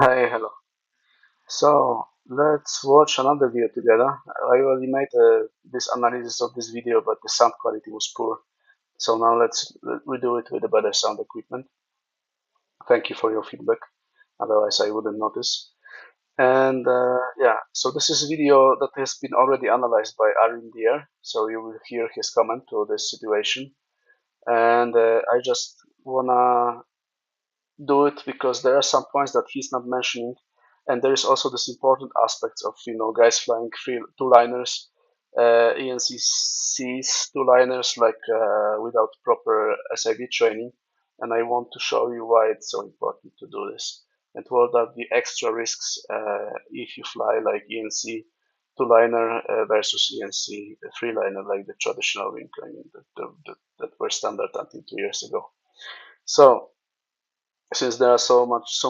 Hi, hello. So let's watch another video together. I already made this analysis of this video, but the sound quality was poor. So now let's redo it with a better sound equipment. Thank you for your feedback. Otherwise, I wouldn't notice. And yeah, so this is a video that has been already analyzed by Arin Dier. So you will hear his comment to this situation. And I just wanna do it because there are some points that he's not mentioning, and there is also this important aspect of guys flying two-liners, ENCC's two-liners without proper SIV training, and I want to show you why it's so important to do this and what are the extra risks if you fly like ENC two-liner versus ENC three-liner like the traditional wing. I mean that were standard until 2 years ago. So since there are so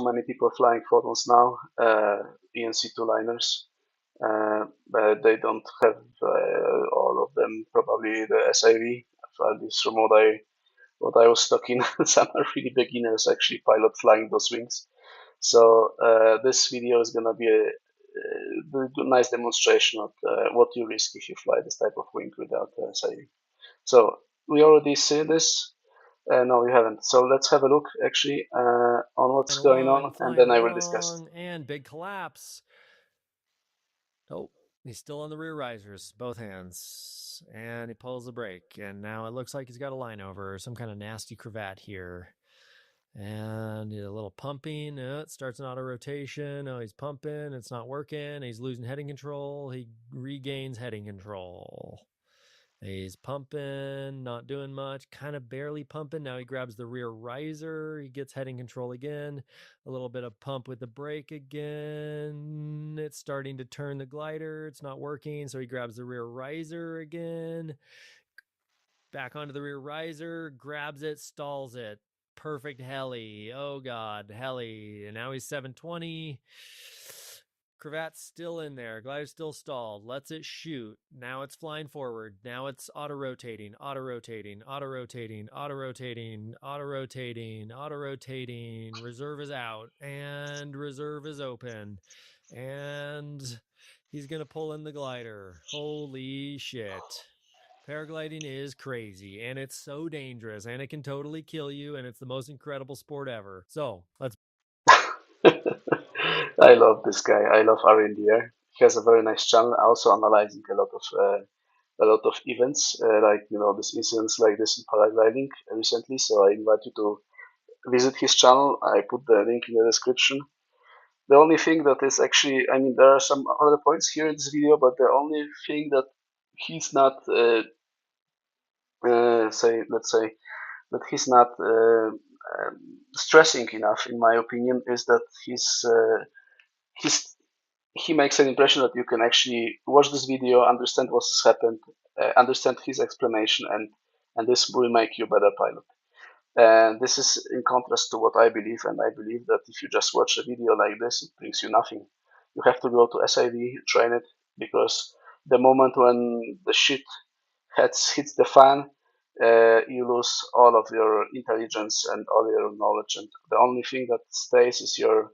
many people flying photos now, ENC2 liners, but they don't have all of them probably the SIV. At least from what I was talking, some are really beginners actually pilot flying those wings. So this video is gonna be a nice demonstration of what you risk if you fly this type of wing without SIV. So we already see this. No, we haven't. So let's have a look actually on what's going on, and then I will discuss it. And big collapse. Oh, he's still on the rear risers, both hands, and he pulls the brake, and now it looks like he's got a line over, some kind of nasty cravat here. And a little pumping. It starts an auto rotation. Oh, he's pumping. It's not working. He's losing heading control. He regains heading control. He's pumping, not doing much, kind of barely pumping. Now he grabs the rear riser. He gets heading control again. A little bit of pump with the brake again. It's starting to turn the glider. It's not working. So he grabs the rear riser again. Back onto the rear riser, grabs it, stalls it. Perfect heli. Oh, God, heli. And now he's 720. Cravat's still in there. Glider's still stalled. Lets it shoot. Now it's flying forward. Now it's auto rotating, auto rotating, auto rotating, auto rotating, auto rotating, auto rotating. Reserve is out and reserve is open. And he's going to pull in the glider. Holy shit. Paragliding is crazy and it's so dangerous and it can totally kill you and it's the most incredible sport ever. So let's. I love this guy. I love Arindier. He has a very nice channel, also analyzing a lot of events, like this incidents like this in paragliding recently. So I invite you to visit his channel. I put the link in the description. The only thing that is actually, I mean, there are some other points here in this video, but the only thing that he's not, let's say, that he's not stressing enough, in my opinion, is that he's he makes an impression that you can actually watch this video, understand what has happened, understand his explanation, and this will make you a better pilot. And this is in contrast to what I believe, and I believe that if you just watch a video like this, it brings you nothing. You have to go to SIV, train it, because the moment when the shit hits the fan, you lose all of your intelligence and all your knowledge, and the only thing that stays is your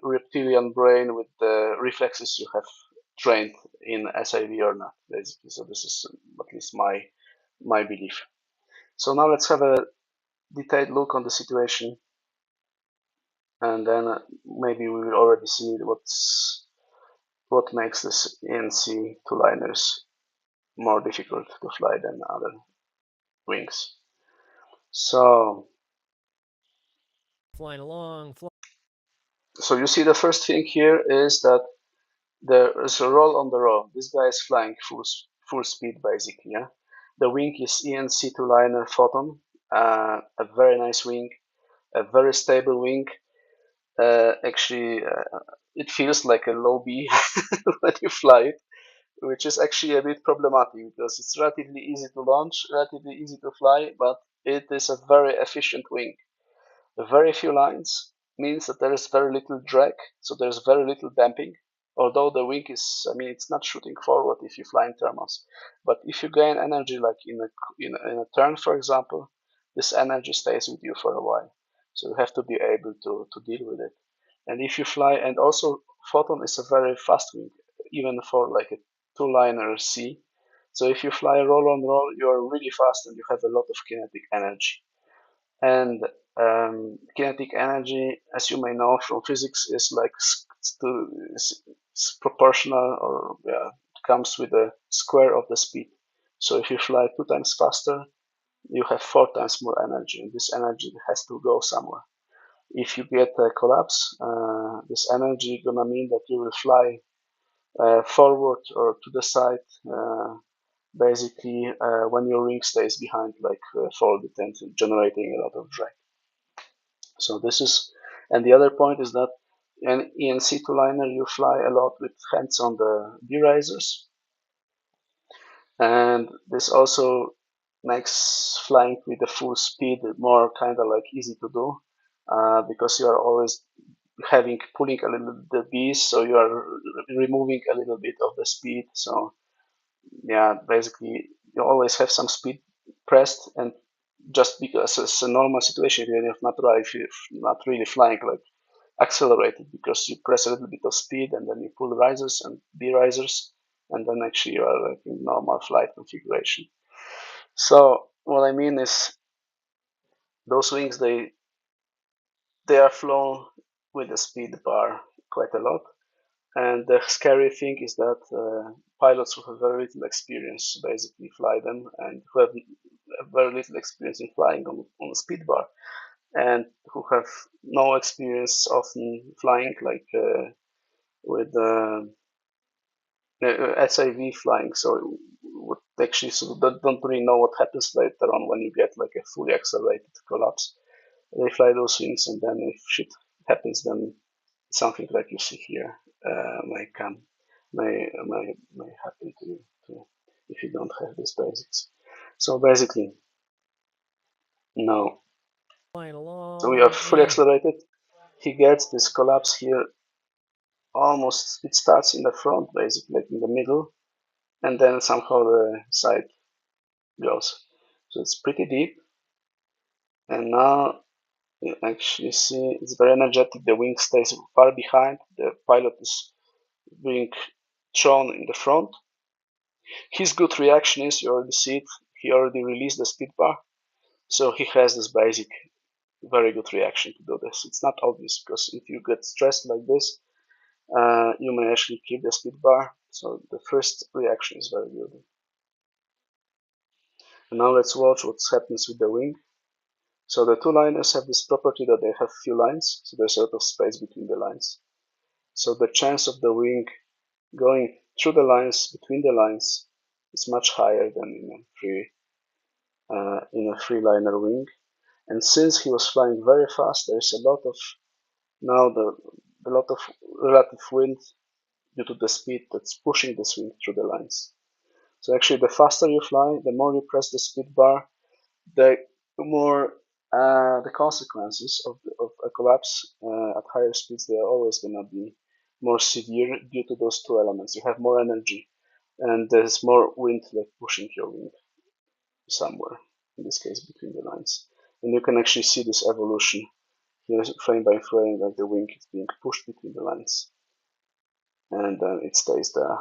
reptilian brain with the reflexes you have trained in SIV or not, basically. So this is at least my belief. So now let's have a detailed look on the situation, and then maybe we will already see what makes this ENC two liners more difficult to fly than other wings. So Flying along. so you see the first thing here is that there is a roll on the row. This guy is flying full speed basically. Yeah, the wing is ENC two liner Photon, a very nice wing, a very stable wing. Actually, it feels like a low B when you fly it, which is actually a bit problematic because it's relatively easy to launch, relatively easy to fly, but it is a very efficient wing. Very few lines means that there is very little drag, so there's very little damping. Although the wing is, I mean, it's not shooting forward if you fly in thermals, but if you gain energy like in a turn, for example, this energy stays with you for a while. So you have to be able to deal with it. And if you fly, and also Photon is a very fast wing, even for like a two-liner C. So if you fly roll on roll, you're really fast and you have a lot of kinetic energy. And kinetic energy, as you may know from physics, is like proportional, or yeah, it comes with the square of the speed. So if you fly 2 times faster, you have 4 times more energy, and this energy has to go somewhere. If you get a collapse, this energy gonna mean that you will fly forward or to the side, basically when your wing stays behind, like folded and generating a lot of drag. So this is, and the other point is that in C2 liner you fly a lot with hands on the B risers, and this also makes flying with the full speed more kind of like easy to do, because you are always having pulling a little bit the bees, so you are removing a little bit of the speed. So yeah, basically you always have some speed pressed, and just because it's a normal situation, even if not really flying like accelerated, because you press a little bit of speed and then you pull risers and de-risers, and then actually you are like in normal flight configuration. So what I mean is those wings, they are flown with the speed bar quite a lot. And the scary thing is that pilots who have very little experience basically fly them, and who have very little experience in flying on a speed bar, and who have no experience often flying like with SIV flying. So would actually so don't really know what happens later on when you get like a fully accelerated collapse. They fly those wings, and then if shit happens, then something like you see here may come, may happen to you too, if you don't have these basics. So basically, no. Flying So we are along, fully and accelerated. He gets this collapse here. Almost, it starts in the front, basically, like in the middle, and then somehow the side goes. So it's pretty deep, and now you actually see it's very energetic. The wing stays far behind. The pilot is being thrown in the front. His good reaction is, you already see it, he already released the speed bar, so he has this basic very good reaction to do this. It's not obvious, because if you get stressed like this, you may actually keep the speed bar. So the first reaction is very good. And now let's watch what happens with the wing. So the two liners have this property that they have few lines, so there's a lot of space between the lines. So the chance of the wing going through the lines, between the lines, is much higher than in a free liner wing. And since he was flying very fast, there's a lot of now the lot of relative wind due to the speed that's pushing the wing through the lines. So actually, the faster you fly, the more you press the speed bar, the more the consequences of a collapse at higher speeds, they are always going to be more severe due to those two elements. You have more energy, and there's more wind like pushing your wing somewhere, in this case between the lines. And you can actually see this evolution here, frame by frame, like the wing is being pushed between the lines, and then it stays there.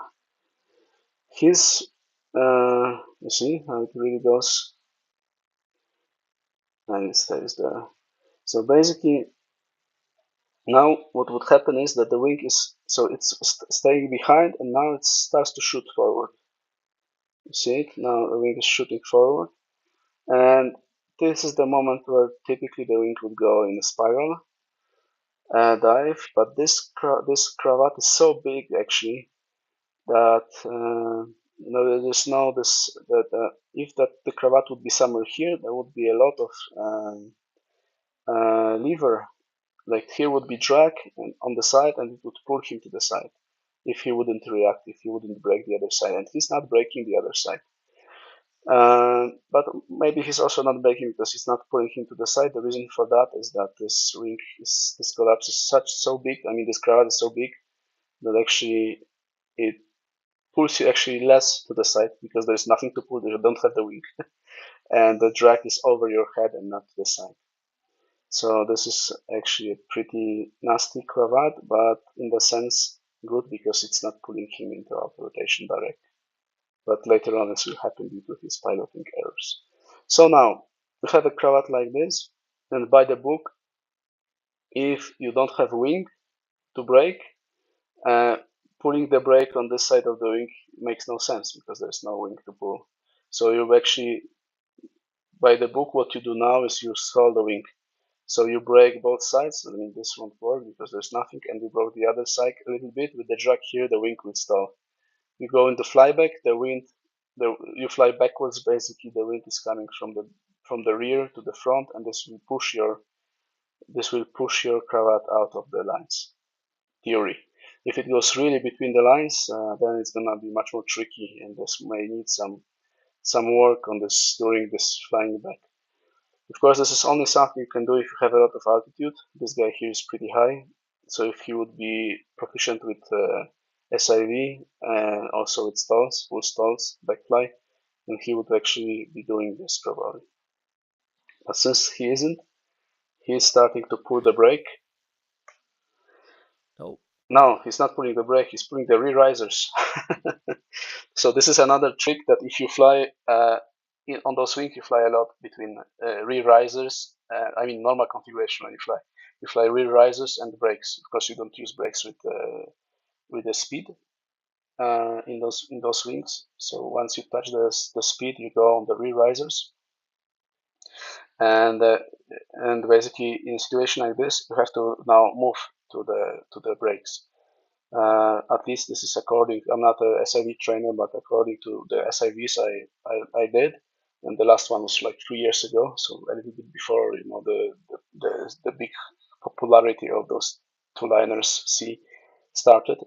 His, you see how it really goes, and it stays there. So basically, now what would happen is that the wing is, so it's staying behind, and now it starts to shoot forward. You see it? Now the wing is shooting forward, and this is the moment where typically the wing would go in a spiral dive, but this cravat is so big actually that there's no this that if that the cravat would be somewhere here, there would be a lot of lever. Like here would be drag and on the side, and it would pull him to the side if he wouldn't react, if he wouldn't break the other side, and he's not breaking the other side. But maybe he's also not breaking because he's not pulling him to the side. The reason for that is that this collapse is so big. I mean, this cravat is so big that actually it pulls you actually less to the side because there's nothing to pull. You don't have the wing, and the drag is over your head and not to the side. So this is actually a pretty nasty cravat, but in the sense good because it's not pulling him into out rotation direct. But later on this will happen due to his piloting errors. So now we have a cravat like this, and by the book, if you don't have wing to brake, uh, pulling the brake on this side of the wing makes no sense because there's no wing to pull. So you actually, by the book, what you do now is you stall the wing. So you brake both sides. I mean, this won't work because there's nothing, and you broke the other side a little bit. With the drag here, the wing will stall. You go into flyback, the wind, you fly backwards. Basically, the wind is coming from the rear to the front, and this will push your cravat out of the lines. Theory. If it goes really between the lines, then it's gonna be much more tricky, and this may need some work on this during this flying back. Of course, this is only something you can do if you have a lot of altitude. This guy here is pretty high, so if he would be proficient with SIV and also with stalls, full stalls, backfly, then he would actually be doing this probably. But since he isn't, he is starting to pull the brake. Oh, No, he's not pulling the brake, he's pulling the rear risers. So this is another trick that if you fly on those wings, you fly a lot between rear risers. I mean normal configuration when you fly. You fly rear risers and brakes. Of course, you don't use brakes with the speed in those wings. So once you touch the speed, you go on the rear risers, and basically in a situation like this, you have to now move to the brakes. At least this is according. I'm not a SIV trainer, but according to the SIVs I did, and the last one was like 3 years ago, so a little bit before the big popularity of those two liners C started.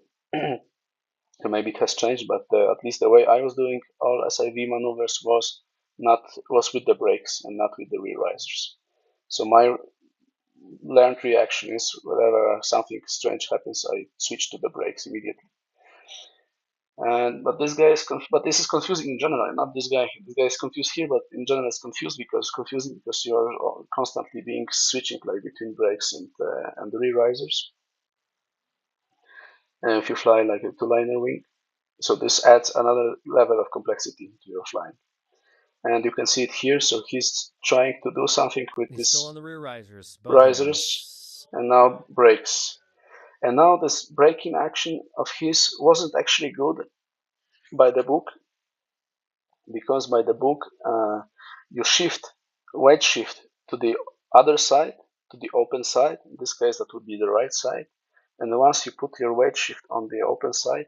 Maybe it has changed, but at least the way I was doing all SIV maneuvers was with the brakes and not with the rear risers. So my learned reaction is whenever something strange happens, I switch to the brakes immediately. And but this is confusing in general. Not this guy. This guy is confused here, but in general, it's confusing because you're constantly being switching like between brakes and the rear risers. And if you fly like a two-liner wing, so this adds another level of complexity to your flying. And you can see it here. So he's trying to do something with he's still on these the rear risers, both risers, hands. and now brakes. And now this braking action of his wasn't actually good by the book, because by the book you weight shift to the other side, to the open side. In this case, that would be the right side. And once you put your weight shift on the open side,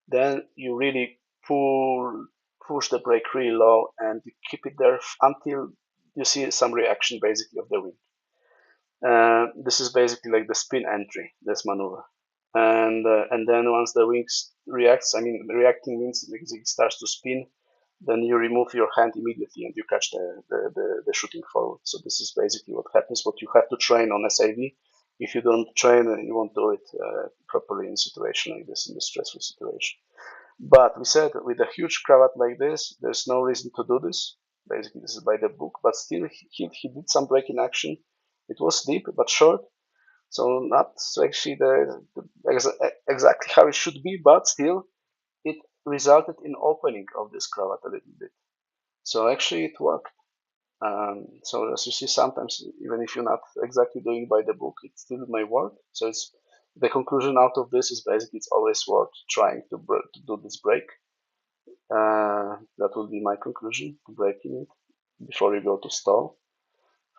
then you really push the brake really low, and you keep it there until you see some reaction basically of the wind. This is basically like the spin entry, this maneuver. And then once the wings reacts, I mean reacting means it starts to spin, then you remove your hand immediately and you catch the shooting forward. So this is basically what happens, what you have to train on SIV. If you don't train, you won't do it properly in a situation like this, in the stressful situation. But we said with a huge cravat like this, there's no reason to do this. Basically, this is by the book, but still he did some braking action. It was deep but short, so not actually exactly how it should be, but still it resulted in opening of this cravat a little bit. So actually it worked. So as you see, sometimes even if you're not exactly doing by the book, it still may work. So it's the conclusion out of this is basically it's always worth trying to do this break. That would be my conclusion, breaking it before you go to stall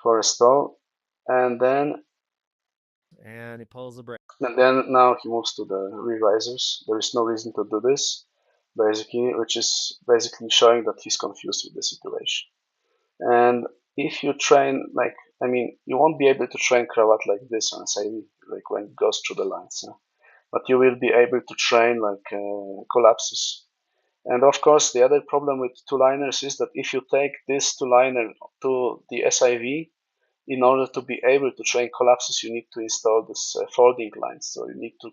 for a stall, and then And he pulls the brake. now he moves to the rear risers. There is no reason to do this, basically, which is basically showing that he's confused with the situation. And if you train, like, I mean, you won't be able to train cravat like this on SIV, like when it goes through the lines, but you will be able to train like collapses. And of course, the other problem with two-liners is that if you take this two-liner to the SIV, in order to be able to train collapses, you need to install this folding lines. So you need to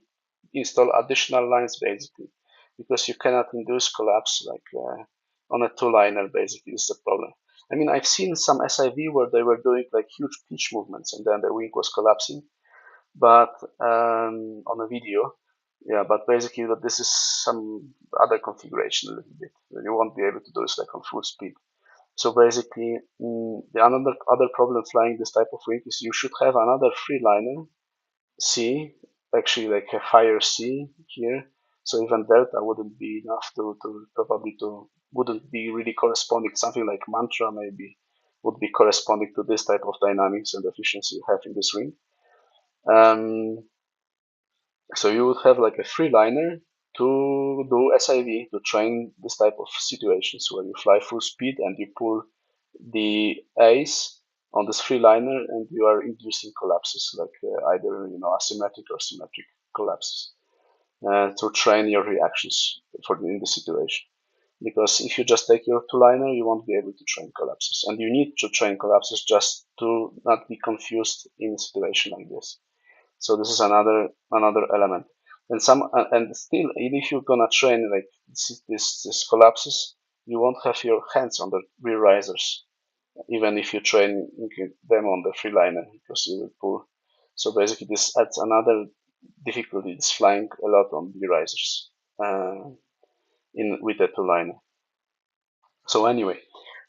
install additional lines basically, because you cannot induce collapse like on a two-liner. Basically, is the problem. I mean, I've seen some SIV where they were doing like huge pitch movements and then the wing was collapsing, but on a video, yeah. But basically, that this is some other configuration a little bit. You won't be able to do this like on full speed. So basically, the other problem flying this type of wing is you should have another freeliner C, actually like a higher C here. So even delta wouldn't be enough to probably to wouldn't be really corresponding. Something like mantra maybe would be corresponding to this type of dynamics and efficiency you have in this wing. Um, so you would have like a freeliner to do SIV to train this type of situations where you fly full speed and you pull the ace on this freeliner and you are inducing collapses like either asymmetric or symmetric collapses to train your reactions in the situation. Because if you just take your two-liner, you won't be able to train collapses, and you need to train collapses just to not be confused in a situation like this. So this is another element. And still, even if you're gonna train like this collapses, you won't have your hands on the rear risers, even if you train them on the freeliner, because you will pull. So basically, this adds another difficulty. It's flying a lot on the risers in with the two liner. So anyway,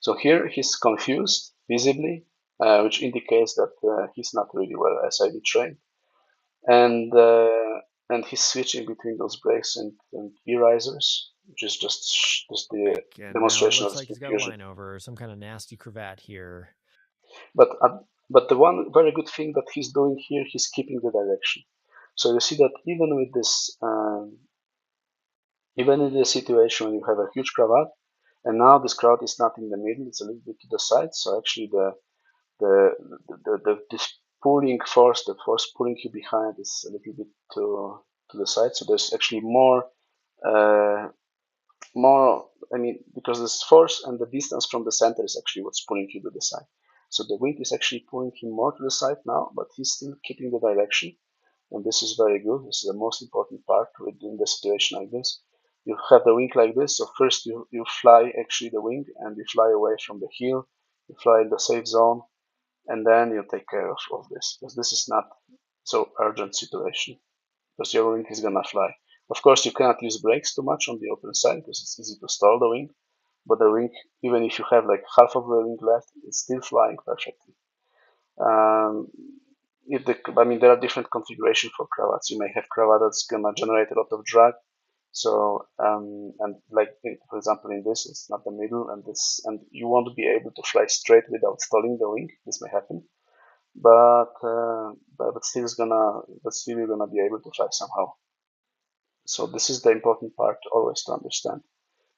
so here he's confused visibly, which indicates that he's not really well SIV trained, and he's switching between those brakes and e-risers, which is just the Break. And now it demonstration of looks his like he's got a confusion. line over, some kind of nasty cravat here. But the one very good thing that he's doing here, he's keeping the direction. So you see that even with this, even in the situation when you have a huge cravat, and now this cravat is not in the middle, it's a little bit to the side. So actually the, this pulling force, the force pulling you behind is a little bit to the side. So there's actually uh, I mean, because this force and the distance from the center is actually what's pulling you to the side. So the wind is actually pulling him more to the side now, but he's still keeping the direction. And this is very good. This is the most important part within the situation like this. You have the wing like this. So first you fly actually the wing and you fly away from the heel. You fly in the safe zone and then you take care of this because this is not so urgent situation because your wing is gonna fly. Of course, you cannot use brakes too much on the open side because it's easy to stall the wing. But the wing, even if you have like half of the wing left, it's still flying perfectly. Um, I mean, there are different configurations for cravats. You may have cravat that's gonna generate a lot of drag. So, and like for example, in this, it's not the middle, and you won't be able to fly straight without stalling the wing. This may happen, but still you're gonna be able to fly somehow. So this is the important part always to understand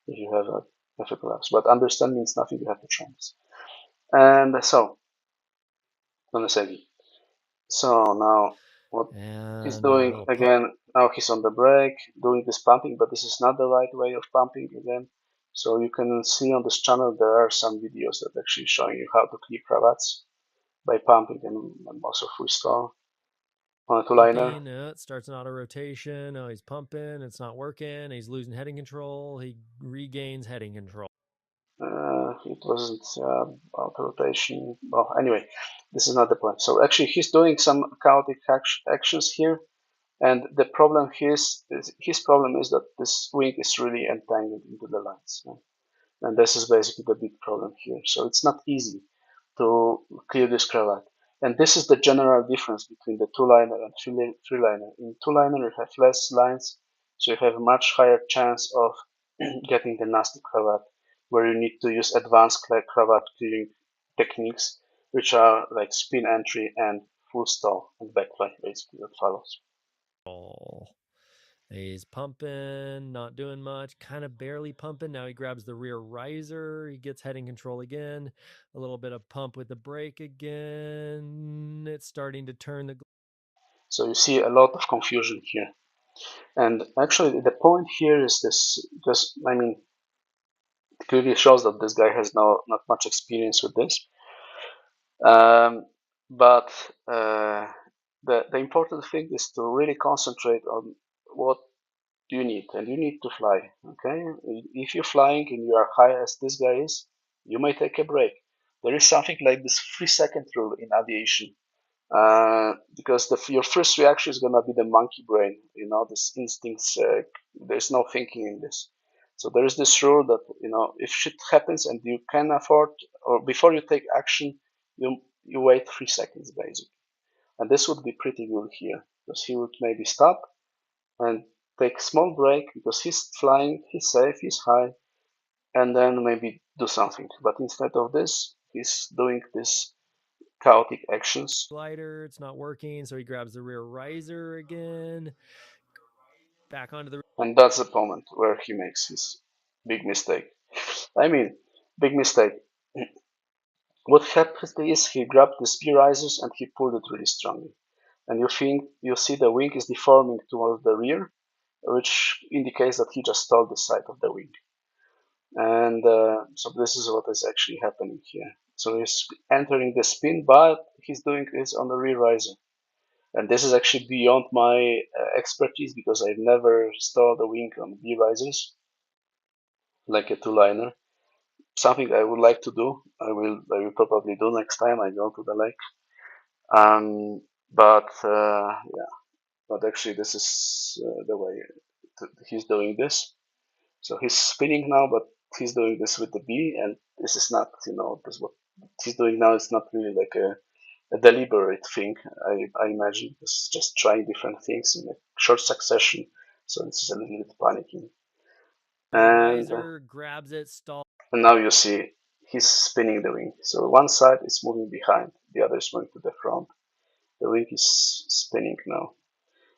if you have a collapse. But understand means nothing. You have to train this. And so on the second. So now what he's And a doing little pump. again, now he's on the brake, doing this pumping, but this is not the right way of pumping again. So you can see on this channel there are some videos that actually showing you how to clear cravats by pumping and also freestyle on a two-liner. Pumping, it starts an auto rotation. Oh, he's pumping, it's not working. He's losing heading control. He regains heading control. It wasn't auto rotation. Well, anyway, this is not the point. So actually he's doing some chaotic actions here. And the problem his problem is that this wing is really entangled into the lines. And this is basically the big problem here. So it's not easy to clear this cravat. And this is the general difference between the two-liner and three-liner. In two-liner, you have less lines, so you have a much higher chance of getting the nasty cravat, where you need to use advanced cravat clearing techniques, which are like spin entry and full stall and backfly, basically, that follows. He's pumping, not doing much, kind of barely pumping. Now he grabs the rear riser. He gets heading control again. A little bit of pump with the brake again. It's starting to turn the. So you see a lot of confusion here. And actually, the point here is this, because I mean, it clearly shows that this guy has not much experience with this. But the important thing is to really concentrate on what you need, and you need to fly. Okay, if you're flying and you are high as this guy is, you may take a break. There is something like this 3 second rule in aviation, because your first reaction is gonna be the monkey brain. This instincts. There's no thinking in this. So there is this rule that if shit happens and you can afford, or before you take action, you wait 3 seconds basically. And this would be pretty good here because he would maybe stop and take a small break because he's flying, he's safe, he's high, and then maybe do something. But instead of this, he's doing this chaotic actions. Glider, it's not working, so he grabs the rear riser again. Back onto the. And that's the moment where he makes his big mistake. I mean, big mistake. What happened is he grabbed the spear risers and he pulled it really strongly. And you see the wing is deforming towards the rear, which indicates that he just stalled the side of the wing. And so this is what is actually happening here. So he's entering the spin, but he's doing this on the rear riser. And this is actually beyond my expertise because I've never stalled a wing on B risers like a two-liner. Something I would like to do. I will probably do next time I go to the lake. But yeah, but actually this is the way he's doing this. So he's spinning now, but he's doing this with the B, and this is not, this what he's doing now is not really like a deliberate thing. I imagine it's just trying different things in a short succession. So this is a little bit panicking. And, riser grabs it, stalls. and now you see he's spinning the wing. So one side is moving behind, the other is moving to the front. The wing is spinning now.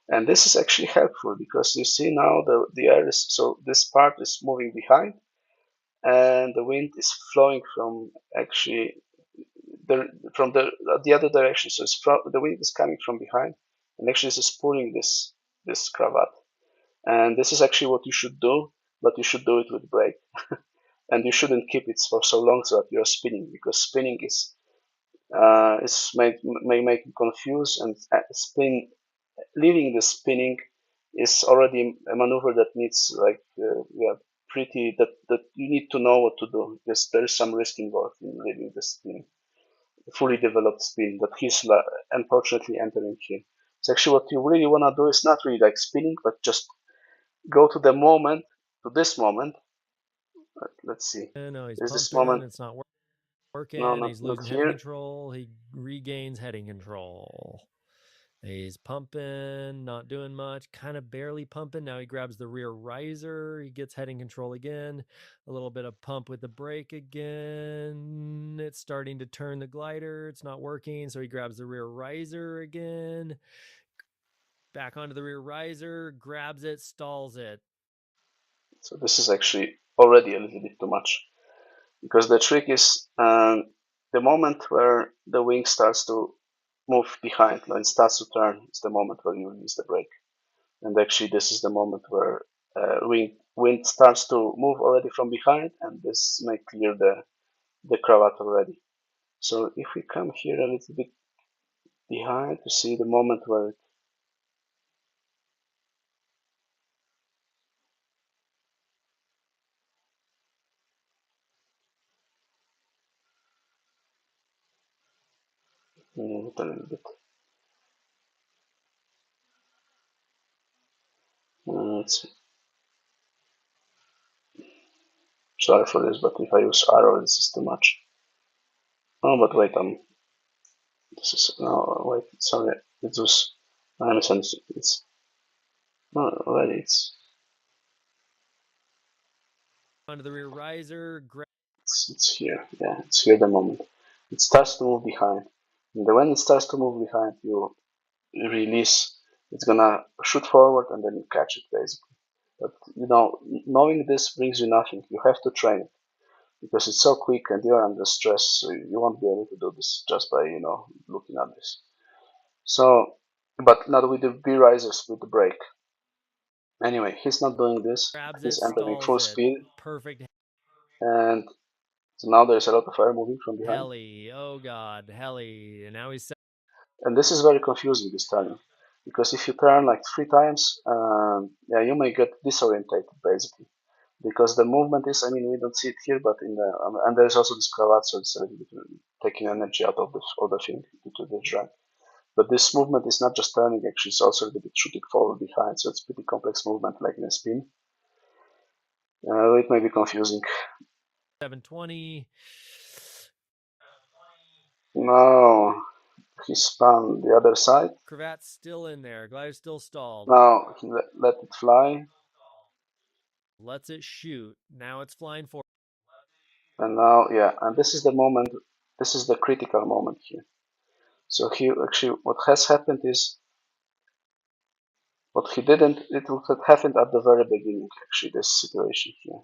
And this is actually helpful because you see now the air is, so this part is moving behind and the wind is flowing from actually from the other direction. So the wind is coming from behind, and actually this is pulling this cravat. And this is actually what you should do, but you should do it with brake, and you shouldn't keep it for so long so that you're spinning because spinning may make you confused, and leaving the spinning is already a maneuver that needs like pretty that you need to know what to do because there is some risk involved in leaving the spinning, fully developed spin that he's unfortunately entering here. So actually what you really want to do is not really like spinning, but just go to the moment, to this moment. Let's see. No, he's There's this pumping. moment. It's not No, working. not He's not losing heading here. control. He regains heading control. He's pumping, not doing much, kind of barely pumping. Now he grabs the rear riser. He gets heading control again. A little bit of pump with the brake again. It's starting to turn the glider. It's not working. So he grabs the rear riser again. Back onto the rear riser, grabs it, stalls it. So this is actually already a little bit too much because the trick is the moment where the wing starts to move behind and starts to turn is the moment where you release the brake. And actually, this is the moment where wind starts to move already from behind, and this may clear the cravat already. So if we come here a little bit behind to see the moment where a little bit. Let's sorry for this, but if I use arrow, this is too much. Oh, but wait, this is no wait. Sorry, it was I misunderstood. It's no already. Onto the rear riser, It's here. Yeah, it's here the moment. It starts to move behind. And when it starts to move behind, you release. It's gonna shoot forward and then you catch it basically. But knowing this brings you nothing. You have to train it because it's so quick and you're under stress. So you won't be able to do this just by looking at this. So, but not with the B risers with the brake. Anyway, he's not doing this. grabs it, He's entering stalls full it. speed, Perfect and so now there's a lot of air moving from behind. heli. Oh God, heli. And now he's And this is very confusing, this turning, because if you turn like 3 times, yeah, you may get disorientated basically. because the movement is, I mean, we don't see it here, but in the, and there's also this cravat, so it's a little bit taking energy out of the thing due to the drag. But this movement is not just turning, actually, it's also a little bit shooting forward behind, so it's pretty complex movement, like in a spin. It may be confusing. 720. No, he spun the other side. Cravat's still in there. Glider's still stalled. Now he let it fly. Lets it shoot. Now it's flying forward. And now, yeah, and this is the moment, this is the critical moment here. So he actually, what has happened is, what he didn't, it would have happened at the very beginning, actually, this situation here.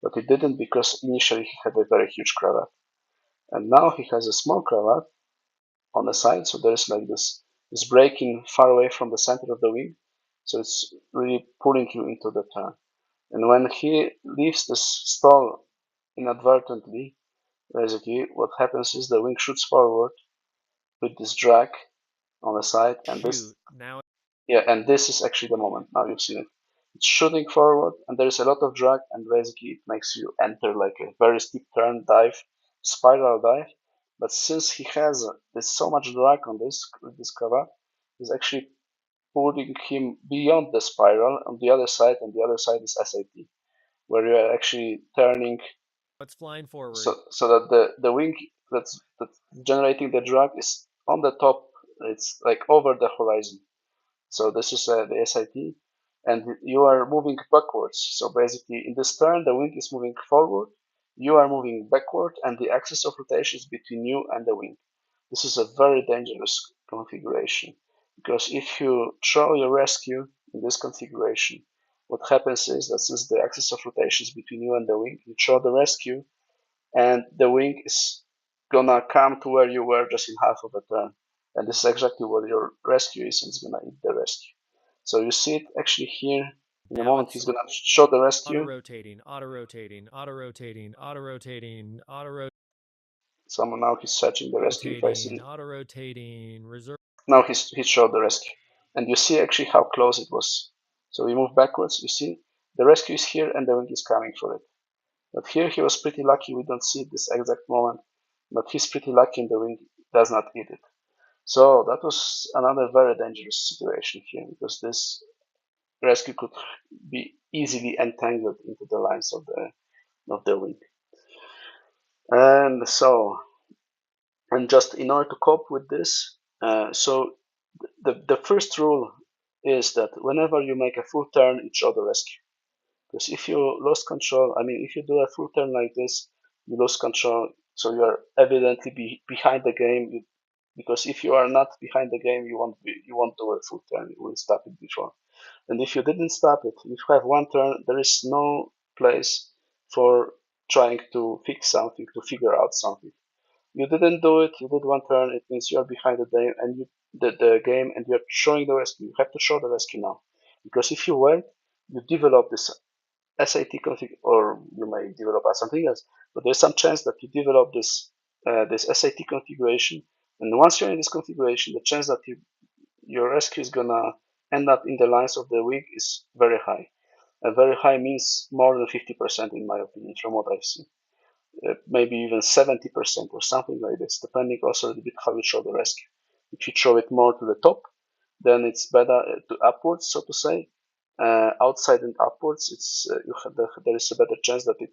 But it didn't because initially he had a very huge cravat. And now he has a small cravat on the side, so there's like this breaking far away from the center of the wing. So it's really pulling you into the turn. And when he leaves this stall inadvertently, basically what happens is the wing shoots forward with this drag on the side, and this, Shoot. Now yeah, and this is actually the moment. Now you've seen it. It's shooting forward, and there is a lot of drag, and basically it makes you enter like a very steep turn dive, spiral dive. But since he has there's so much drag on this cravat, he's actually pulling him beyond the spiral on the other side, and the other side is SIT, where you are actually turning it's flying forward. so that the wing that's generating the drag is on the top. It's like over the horizon. So this is the SIT, and you are moving backwards. So basically, in this turn, the wing is moving forward, you are moving backward, and the axis of rotation is between you and the wing. This is a very dangerous configuration because if you throw your rescue in this configuration, what happens is that since the axis of rotation is between you and the wing, you throw the rescue, and the wing is gonna come to where you were just in half of a turn. And this is exactly what your rescue is, and it's gonna eat the rescue. So you see it actually here. In a Now moment, it's he's gonna show the auto rescue. rotating, auto rotating, auto rotating, auto rotating, auto So now he's searching the rescue. If I rotating, see, auto rotating, reserve now he showed the rescue, and you see actually how close it was. So we move backwards. You see the rescue is here, and the wing is coming for it. But here he was pretty lucky. We don't see this exact moment, but he's pretty lucky, and the wing does not eat it. So that was another very dangerous situation here because this rescue could be easily entangled into the lines of the wing. And so, and just in order to cope with this, so the first rule is that whenever you make a full turn, it should rescue. Because if you lost control, I mean, if you do a full turn like this, you lose control. So you are evidently behind the game. Because if you are not behind the game, you won't do a full turn. You will stop it before. And if you didn't stop it, if you have one turn, there is no place for trying to fix something, to figure out something. You didn't do it. You did one turn. It means you are behind the game, and the game, and you're showing the rescue. You have to show the rescue now, because if you wait, you develop this SAT config, or you may develop something else. But there's some chance that you develop this SAT configuration, and once you're in this configuration, the chance that your rescue is gonna end up in the lines of the wing is very high. Very high means more than 50% in my opinion, from what I've seen. Maybe even 70% or something like this, depending also a little bit how you throw the rescue. If you throw it more to the top, then it's better to upwards, so to say. Outside and upwards, there is a better chance that it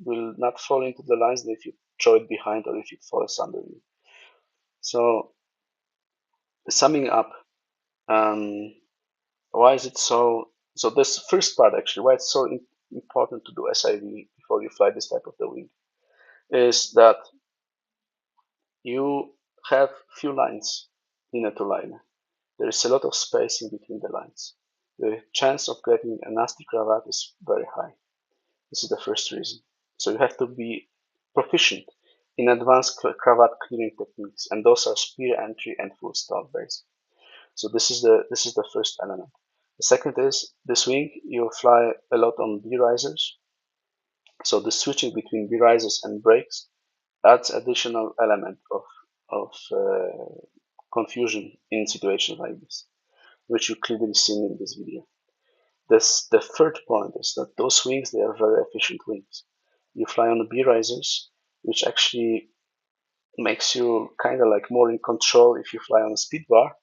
will not fall into the lines than if you throw it behind or if it falls under you. So, summing up, um, why is it so? So this first part actually, why it's so important to do SIV before you fly this type of the wing, is that you have few lines in a two line. There is a lot of space in between the lines. The chance of getting a nasty cravat is very high. This is the first reason. So you have to be proficient in advanced cravat clearing techniques, and those are spear entry and full stop base. So this is the first element. The second is this wing you fly a lot on B risers. So the switching between B risers and brakes adds additional element of confusion in situations like this, which you clearly seen in this video. This the third point is that those wings, they are very efficient wings. You fly on the B risers, which actually makes you kind of like more in control if you fly on a speed bar,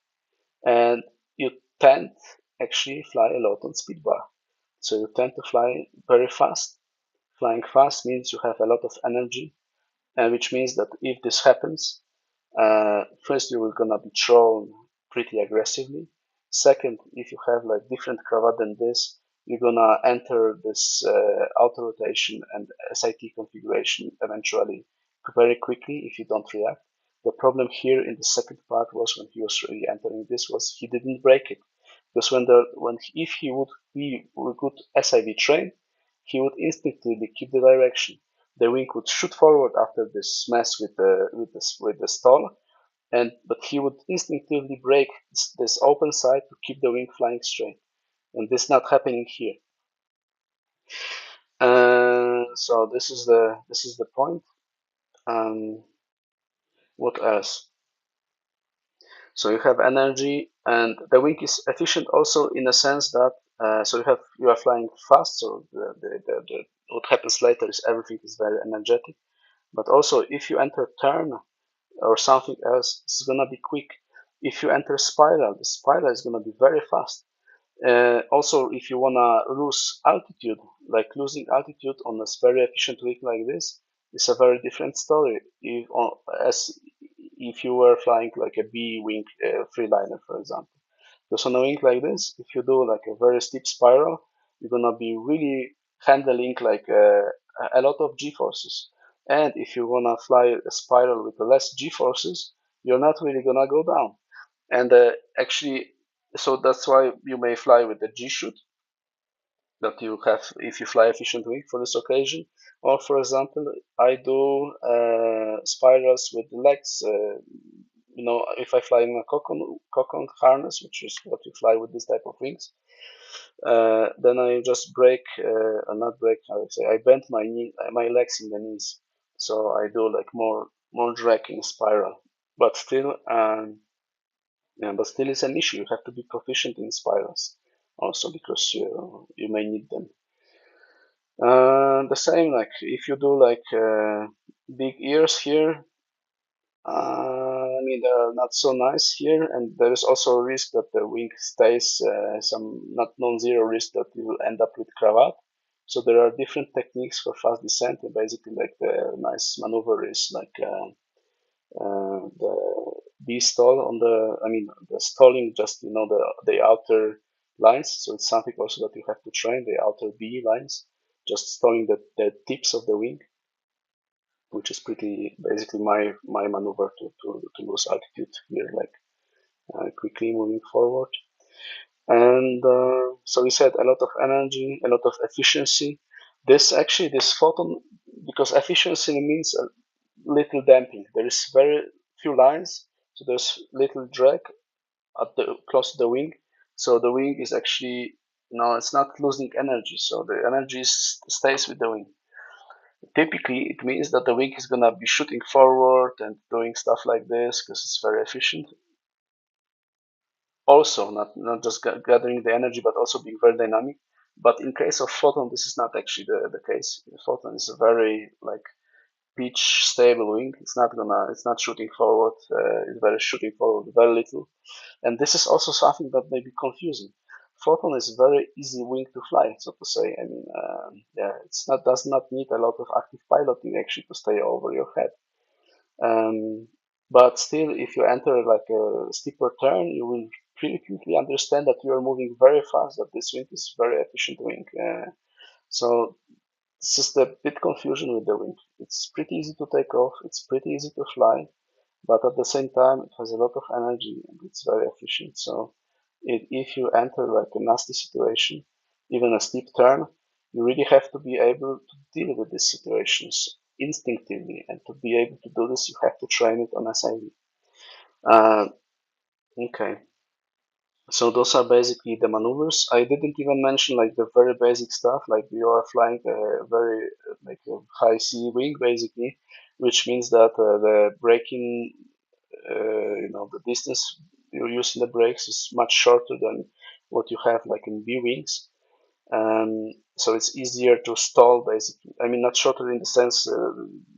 and you tend actually fly a lot on speed bar. So you tend to fly very fast. Flying fast means you have a lot of energy, and which means that if this happens, first you will gonna be thrown pretty aggressively. Second, if you have like different cravat than this, you're gonna enter this auto rotation and SIT configuration eventually very quickly if you don't react. The problem here in the second part was when he was really entering this was he didn't break it, because when if he would be a good SIV train, he would instinctively keep the direction. The wing would shoot forward after this mess with the stall, and but he would instinctively break this open side to keep the wing flying straight, and this is not happening here. So this is the point. Um, what else? So you have energy, and the wing is efficient also in a sense that so you are flying fast. So what happens later is everything is very energetic. But also, if you enter turn or something else, it's gonna be quick. If you enter spiral, the spiral is gonna be very fast. Also, if you wanna lose altitude, like losing altitude on a very efficient wing like this, is a very different story. As if you were flying like a B wing freeliner, for example. Because on a wing like this, if you do like a very steep spiral, you're gonna be really handling like a lot of G forces. And if you wanna fly a spiral with less G forces, you're not really gonna go down. And actually, so that's why you may fly with the G shoot that you have if you fly efficient wing for this occasion. Or for example, I do spirals with legs. If I fly in a cocon harness, which is what you fly with this type of wings, then I just break, not break, I would say, I bend my legs in the knees, so I do like more drag in spiral. But still, yeah, but still, it's an issue. You have to be proficient in spirals, also because you may need them. The same, like if you do like big ears here, I mean they're not so nice here, and there is also a risk that the wing stays some not non-zero risk that you will end up with cravat. So there are different techniques for fast descent, and basically like the nice maneuver is like the B stall on I mean the stalling just the outer lines. So it's something also that you have to train the outer B lines, just stalling the tips of the wing, which is pretty basically my maneuver to lose altitude here, like quickly moving forward. And so we said a lot of energy, a lot of efficiency. This photon, because efficiency means a little damping. There is very few lines, so there's little drag close to the wing. So the wing is actually it's not losing energy. So the energy stays with the wing. Typically, it means that the wing is gonna be shooting forward and doing stuff like this because it's very efficient. Also, not just gathering the energy, but also being very dynamic. But in case of photon, this is not actually the case. The photon is a very like pitch stable wing. It's not shooting forward. It's very shooting forward very little, and this is also something that may be confusing. Photon is very easy wing to fly, so to say. I mean, yeah, it's not does not need a lot of active piloting actually to stay over your head. Um, but still, if you enter like a steeper turn, you will pretty quickly understand that you are moving very fast. That this wing is very efficient wing. So it's just a bit confusion with the wing. It's pretty easy to take off. It's pretty easy to fly, but at the same time, it has a lot of energy and it's very efficient. So if you enter like a nasty situation, even a steep turn, you really have to be able to deal with these situations instinctively. And to be able to do this, you have to train it on SIV. Uh, okay. So those are basically the maneuvers. I didn't even mention like the very basic stuff, like you are flying a very like a high C wing basically, which means that the braking, the distance you use in the brakes is much shorter than what you have like in B wings. So it's easier to stall, basically. I mean, not shorter in the sense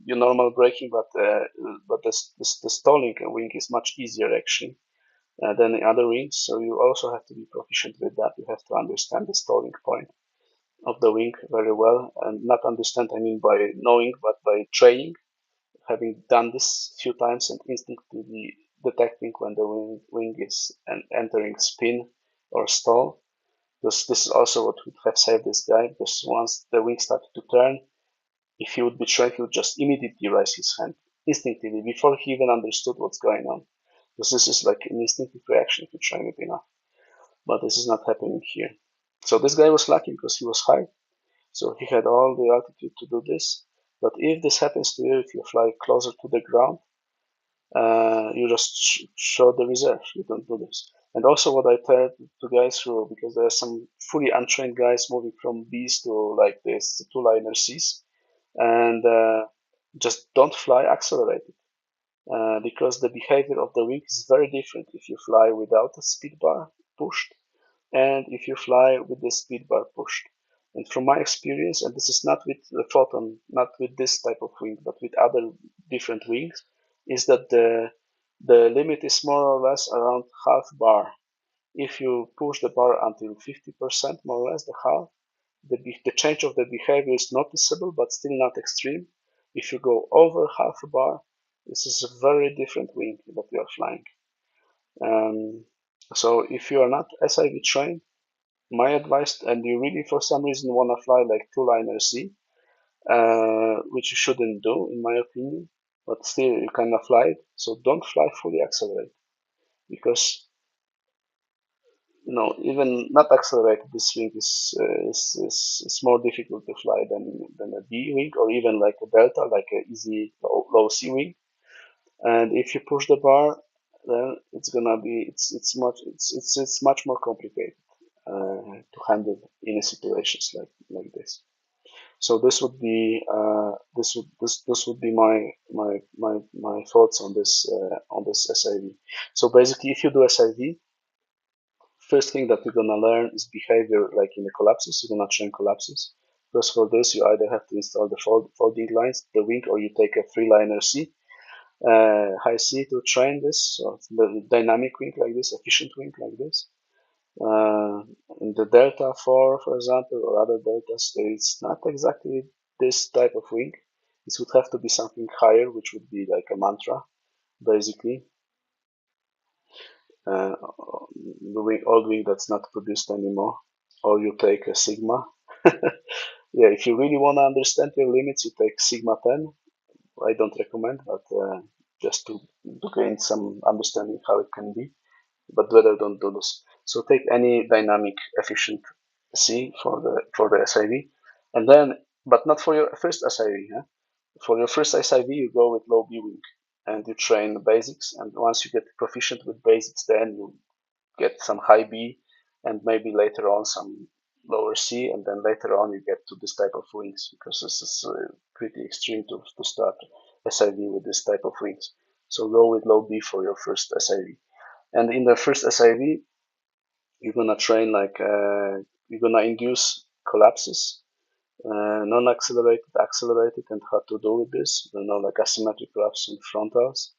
your normal braking, but the stalling wing is much easier actually than the other wings. So you also have to be proficient with that. You have to understand the stalling point of the wing very well, and not understand, I mean, by knowing, but by training, having done this few times and instinctively detecting when the wing is entering spin or stall. Because this is also what would have saved this guy, because once the wing started to turn, if he would be trained, he would just immediately raise his hand instinctively before he even understood what's going on. Because this is like an instinctive reaction if you train it enough. But this is not happening here. So this guy was lucky because he was high, so he had all the altitude to do this. But if this happens to you, if you fly closer to the ground, you just show the reserve. You don't do this. And also, what I tell to guys who, because there are some fully untrained guys moving from Bs to like this two-liner Cs, and just don't fly accelerated. Because the behavior of the wing is very different if you fly without a speed bar pushed and if you fly with the speed bar pushed. And from my experience, and this is not with the Photon, not with this type of wing, but with other different wings, is that the limit is more or less around half bar. If you push the bar until 50%, more or less, the half, the change of the behavior is noticeable, but still not extreme. If you go over half a bar, this is a very different wing that you are flying. Um, so if you are not SIV trained, my advice, and you really for some reason want to fly like two-liner C, which you shouldn't do in my opinion, but still you cannot fly it. So don't fly fully accelerated because even not accelerated, this wing is more difficult to fly than a B wing or even like a delta, like a easy low C wing. And if you push the bar, then it's gonna be it's much more complicated to handle in situations like this. So this would be my thoughts on this SIV. So basically, if you do SIV, first thing that you're gonna learn is behavior like in the collapses. You're gonna train collapses. Because for this, you either have to install the folding lines, the wing, or you take a three-liner C, high C to train this. So the dynamic wing like this, efficient wing like this. In the Delta 4, for example, or other deltas, it's not exactly this type of wing. This would have to be something higher, which would be like a mantra, basically. Uh, the wing, old wing that's not produced anymore. Or you take a Sigma. Yeah, if you really want to understand your limits, you take Sigma 10. I don't recommend, but just to gain some understanding how it can be. But better don't do this. So take any dynamic efficient C for the SIV, and then but not for your first SIV. Huh? For your first SIV, you go with low B wing, and you train the basics. And once you get proficient with basics, then you get some high B, and maybe later on some lower C, and then later on you get to this type of wings because this is pretty extreme to start SIV with this type of wings. So go with low B for your first SIV. And in the first SIV, you're gonna train like you're gonna induce collapses, non-accelerated, accelerated, and how to do with this. Like asymmetric collapse and frontals.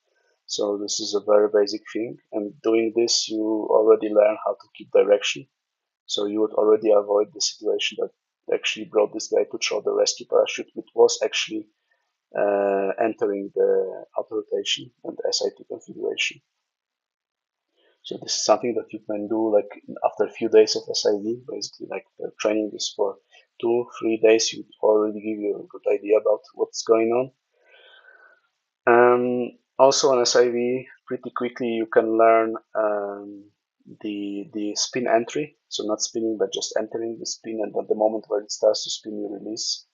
So this is a very basic thing. And doing this, you already learn how to keep direction. So you would already avoid the situation that actually brought this guy to throw the rescue parachute, which was actually entering the auto rotation and SIT configuration. So this is something that you can do like after a few days of SIV, basically like the training is for 2-3 days. You already give you a good idea about what's going on. Also on SIV, pretty quickly you can learn the spin entry. So not spinning, but just entering the spin, and at the moment where it starts to spin, you release.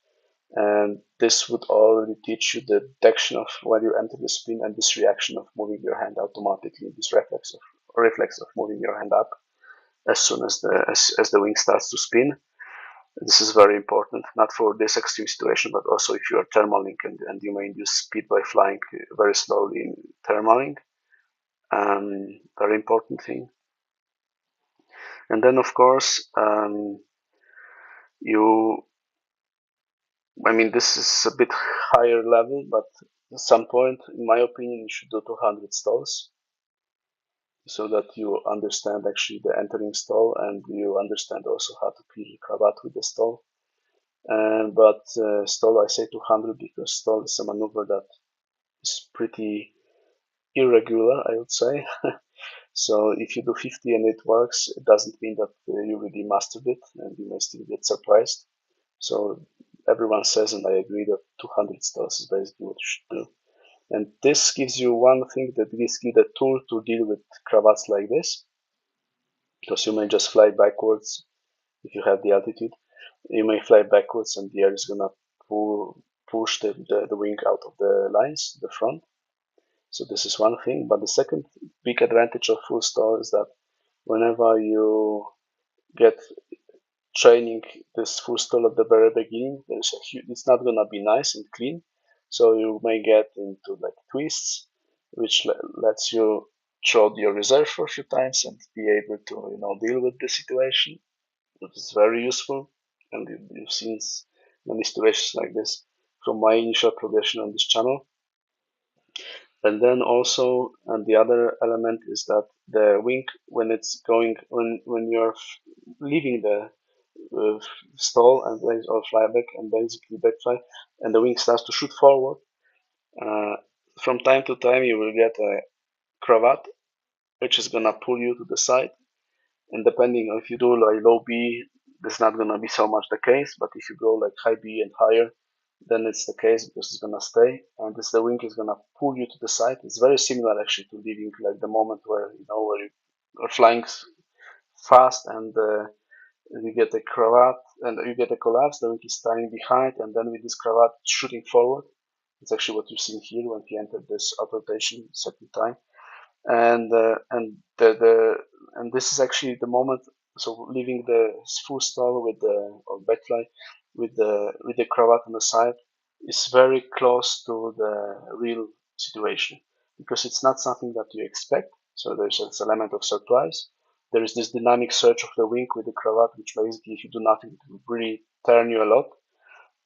And this would already teach you the detection of when you enter the spin and this reaction of moving your hand automatically, this reflex of moving your hand up as soon as the wing starts to spin. This is very important, not for this extreme situation, but also if you are thermaling and you may induce speed by flying very slowly in thermaling. Very important thing. And then, of course, You, I mean, this is a bit higher level, but at some point, in my opinion, you should do 200 stalls so that you understand actually the entering stall and you understand also how to peel cravat with the stall. But stall, I say 200 because stall is a maneuver that is pretty irregular, I would say. So if you do 50 and it works, it doesn't mean that you really mastered it, and you may still get surprised. So everyone says, and I agree, that 200 stalls is basically what you should do. And this gives you one thing, that gives you the tool to deal with cravats like this, because you may just fly backwards if you have the altitude. You may fly backwards and the air is gonna push the wing out of the lines, the front. So this is one thing. But the second big advantage of full stall is that whenever you get training this full stall at the very beginning, it's not gonna be nice and clean. So you may get into like twists, which lets you throw your reserve for a few times and be able to deal with the situation. It is very useful, and you've seen many situations like this from my initial progression on this channel. And then also, and the other element is that the wing, when it's going, when you're leaving the uh, stall and or fly back and basically backfly, and the wing starts to shoot forward, uh, from time to time you will get a cravat, which is gonna pull you to the side. And depending on if you do like low B, that's not gonna be so much the case. But if you go like high B and higher, then it's the case because it's gonna stay, and this the wing is gonna pull you to the side. It's very similar actually to leaving like the moment where where you are flying fast and you get a cravat and you get a collapse. The wing is staying behind, and then with this cravat shooting forward. It's actually what you've seen here when he entered this out rotation second time, and and this is actually the moment. So leaving the full stall with the or backfly with the cravat on the side is very close to the real situation because it's not something that you expect. So there's this element of surprise. There is this dynamic surge of the wing with the cravat, which basically, if you do nothing, it will really turn you a lot.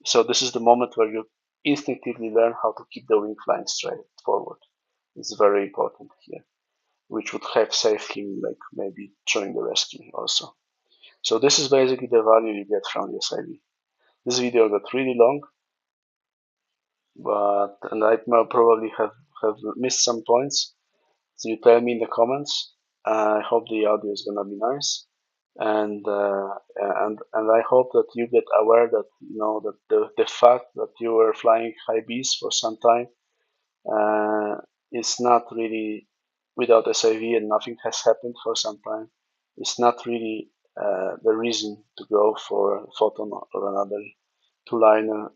So this is the moment where you instinctively learn how to keep the wing flying straight forward. It's very important here, which would have saved him like maybe during the rescue also. So this is basically the value you get from the SIV. This video got really long, but and I probably have missed some points. So you tell me in the comments. I hope the audio is gonna be nice, and I hope that you get aware that that the fact that you were flying high Bs for some time uh, it's not really without SIV and nothing has happened for some time. It's not really the reason to go for Photon or another two-liner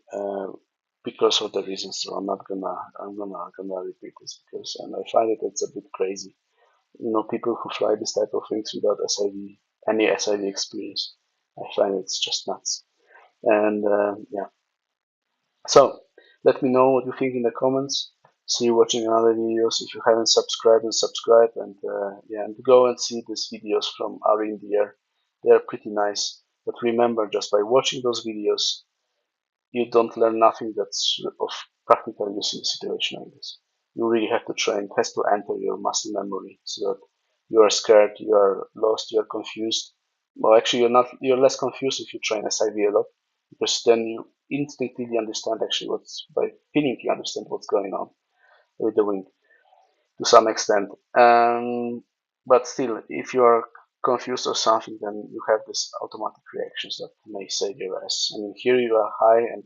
because of the reasons. So I'm gonna repeat this because and I find it it's a bit crazy. People who fly this type of things without SIV, any SIV experience, I find it's just nuts. And yeah, so let me know what you think in the comments. See you watching another videos. If you haven't subscribed, and subscribe, and yeah, and go and see these videos from Ari in the air. They are pretty nice. But remember, just by watching those videos, you don't learn nothing that's of practical use in a situation like this. You really have to train. It has to enter your muscle memory so that you are scared, you are lost, you are confused. Well, actually, you're not. You're less confused if you train SIV a lot because then you instinctively understand actually what's by feeling you understand what's going on with the wing to some extent. But still, if you are confused or something, then you have this automatic reactions that may save your ass. I mean, here you are high and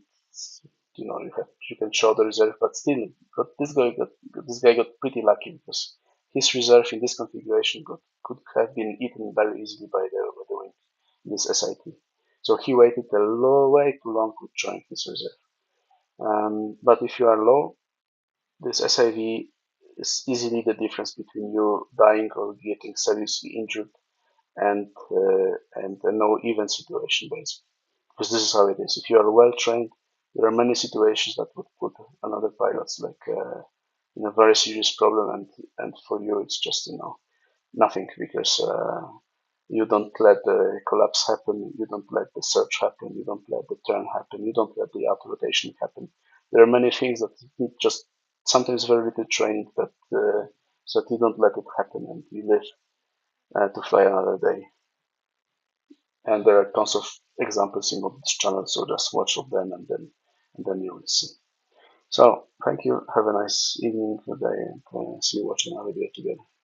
you can show the reserve, but still, but this guy got pretty lucky because his reserve in this configuration could have been eaten very easily by the wing in this SIT. So he waited a way too long to join his reserve. But if you are low, this SIV is easily the difference between you dying or getting seriously injured and a no even situation basically. Because this is how it is. If you are well trained, there are many situations that would put another pilots like in a very serious problem, and for you it's just nothing because You don't let the collapse happen. You don't let the surge happen. You don't let the turn happen. You don't let the auto rotation happen. There are many things that need just sometimes very little training, but so that you don't let it happen and you live to fly another day. And there are tons of examples in this channel, so just watch of them and then you will see. So thank you. Have a nice evening today, and see you watching our video together.